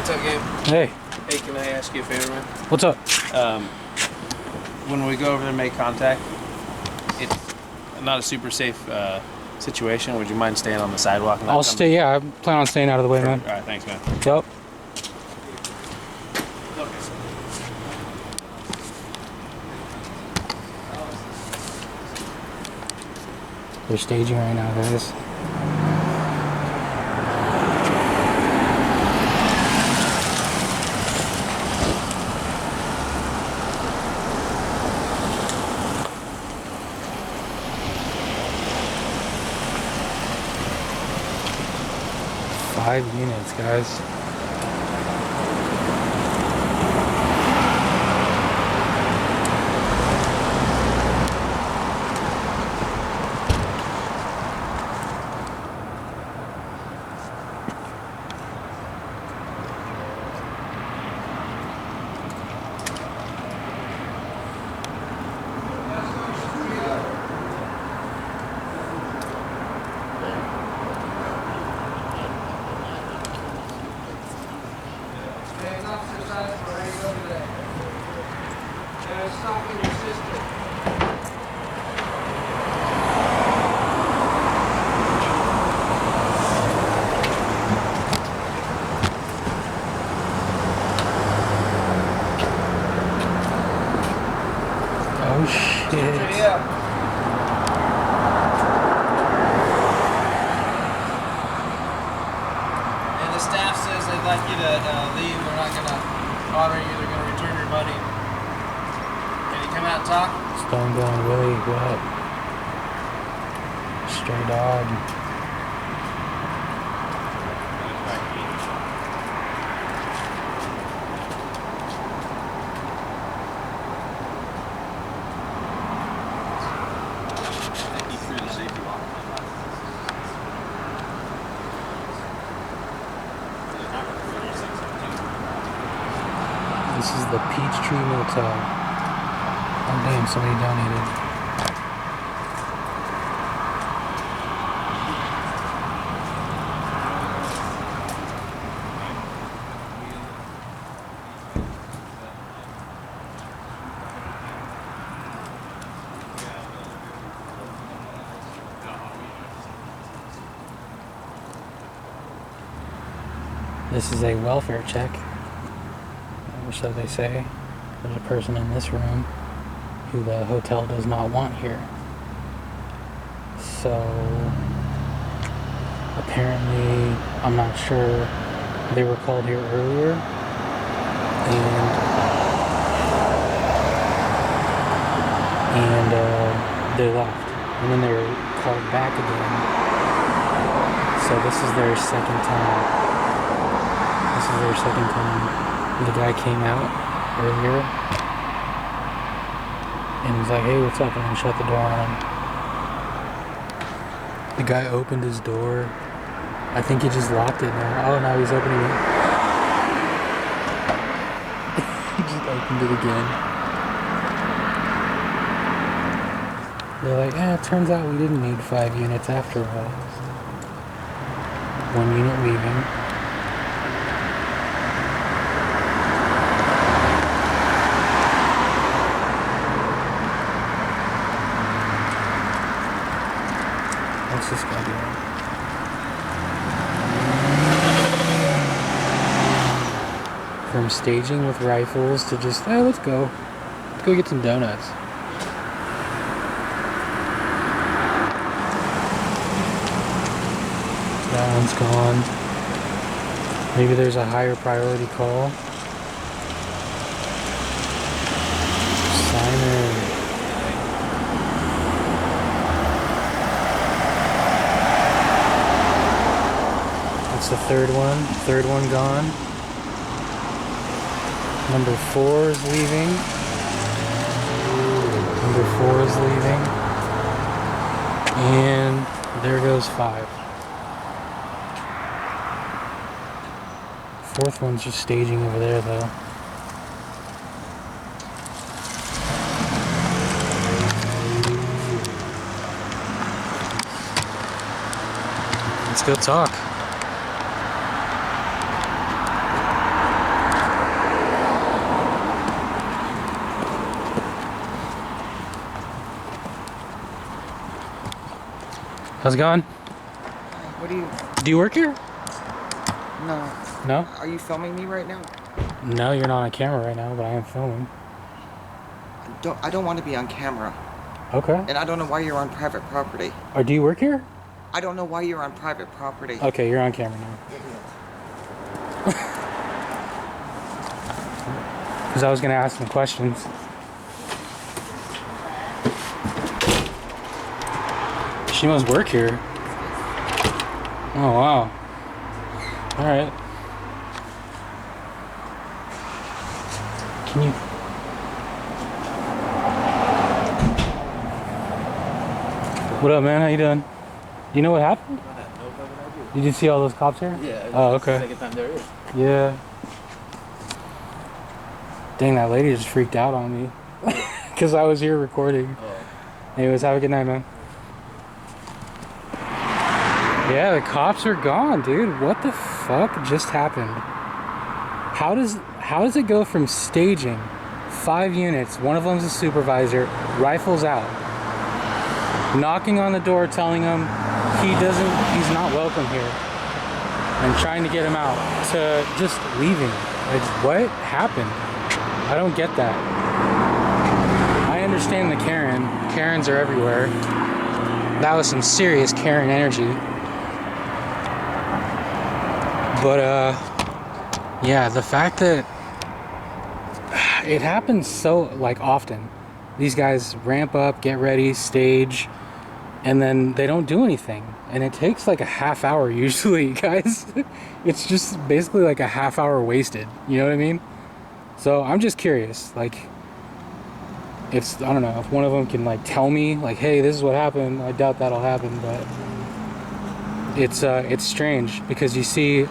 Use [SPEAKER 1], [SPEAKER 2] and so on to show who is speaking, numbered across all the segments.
[SPEAKER 1] What's up, Gabe?
[SPEAKER 2] Hey.
[SPEAKER 1] Hey, can I ask you a favor, man?
[SPEAKER 2] What's up?
[SPEAKER 1] When we go over there and make contact, it's not a super safe situation. Would you mind staying on the sidewalk? And
[SPEAKER 2] I'll stay, yeah, I plan on staying out of the way, man.
[SPEAKER 1] All right, thanks, man.
[SPEAKER 2] Yep. They're staging right now, guys. Five units, guys. Oh shit.
[SPEAKER 1] And the staff says they'd like you to leave. They're not going to honor you. They're going to return your money. Can you come out and talk?
[SPEAKER 2] Stone going really wet. Stray dog. This is the Peachtree Motel. Oh damn, somebody donated. This is a welfare check. Or so they say. There's a person in this room who the hotel does not want here. So apparently, I'm not sure, they were called here earlier and they left, and then they were called back again. So this is their second time. The guy came out earlier and he's like, hey, what's up? And then shut the door on him. The guy opened his door. I think he just locked it now. Oh, now he's opening it. He just opened it again. They're like, it turns out we didn't need 5 units after all. 1 unit leaving. What's this guy doing? From staging with rifles to just, let's go get some donuts. That one's gone. Maybe there's a higher priority call. Simon. That's the third one gone. Number 4 is leaving. And there goes 5. 4th one's just staging over there though. Let's go talk. How's it going?
[SPEAKER 3] What do you...
[SPEAKER 2] Do you work here?
[SPEAKER 3] No.
[SPEAKER 2] No?
[SPEAKER 3] Are you filming me right now?
[SPEAKER 2] No, you're not on camera right now, but I am filming.
[SPEAKER 3] I don't want to be on camera.
[SPEAKER 2] Okay.
[SPEAKER 3] And I don't know why you're on private property.
[SPEAKER 2] Or do you work here?
[SPEAKER 3] I don't know why you're on private property.
[SPEAKER 2] Okay, you're on camera now. Because I was going to ask some questions. She must work here. Oh, wow. Alright. Can you... What up, man? How you doing? You know what happened? Did you see all those cops here?
[SPEAKER 4] Yeah.
[SPEAKER 2] Oh, okay.
[SPEAKER 4] Second time there is.
[SPEAKER 2] Yeah. Dang, that lady just freaked out on me. Because I was here recording.
[SPEAKER 4] Oh.
[SPEAKER 2] Anyways, have a good night, man. Yeah, the cops are gone, dude. What the fuck just happened? How does it go from staging 5 units, one of them's a supervisor, rifles out, knocking on the door telling him he's not welcome here, and trying to get him out, to just leaving? Like, what happened? I don't get that. I understand the Karens are everywhere. That was some serious Karen energy. But yeah, the fact that it happens so like often. These guys ramp up, get ready, stage, and then they don't do anything. And it takes like a half hour usually, guys. It's just basically like a half hour wasted. You know what I mean? So I'm just curious, like, I don't know, if one of them can like tell me like, hey, this is what happened. I doubt that'll happen, but it's strange because you see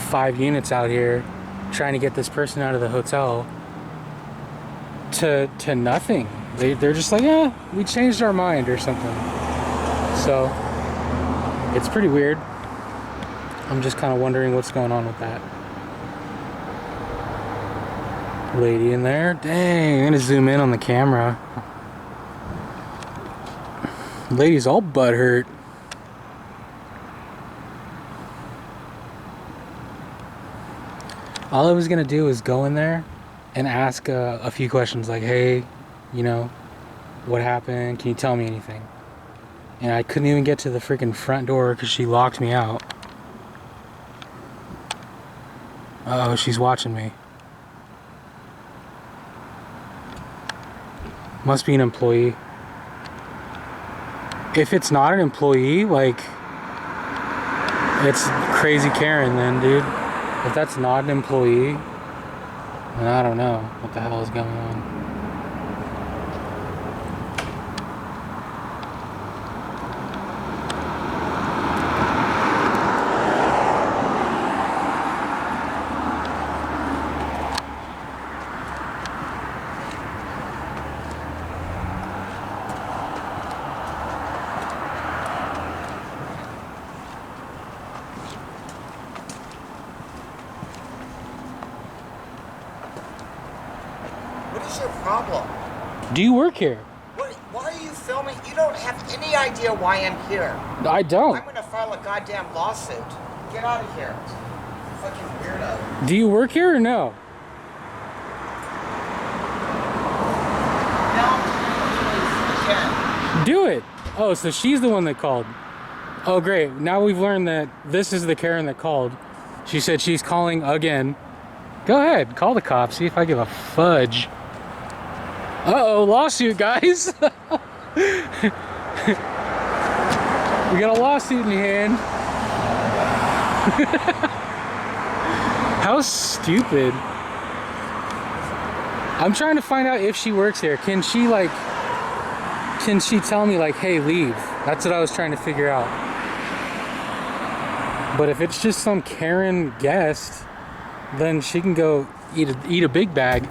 [SPEAKER 2] 5 units out here trying to get this person out of the hotel to nothing. They're just like, yeah, we changed our mind or something. So it's pretty weird. I'm just kind of wondering what's going on with that. Lady in there. Dang, I'm gonna zoom in on the camera. Lady's all butthurt. All I was gonna do is go in there and ask a few questions like, hey, you know, what happened? Can you tell me anything? And I couldn't even get to the freaking front door because she locked me out. Uh-oh, she's watching me. Must be an employee. If it's not an employee, like, it's crazy Karen then, dude. If that's not an employee, then I don't know what the hell is going on.
[SPEAKER 3] What is your problem?
[SPEAKER 2] Do you work here?
[SPEAKER 3] Why are you filming? You don't have any idea why I'm here.
[SPEAKER 2] I don't.
[SPEAKER 3] I'm gonna file a goddamn lawsuit. Get out of here. Fucking weirdo.
[SPEAKER 2] Do you work here or no?
[SPEAKER 3] No, please, Karen.
[SPEAKER 2] Do it. Oh, so she's the one that called. Oh, great. Now we've learned that this is the Karen that called. She said she's calling again. Go ahead, call the cops. See if I give a fudge. Uh-oh, lawsuit, guys. We got a lawsuit in hand. How stupid. I'm trying to find out if she works here. Can she tell me like, hey, leave? That's what I was trying to figure out. But if it's just some Karen guest, then she can go eat a big bag.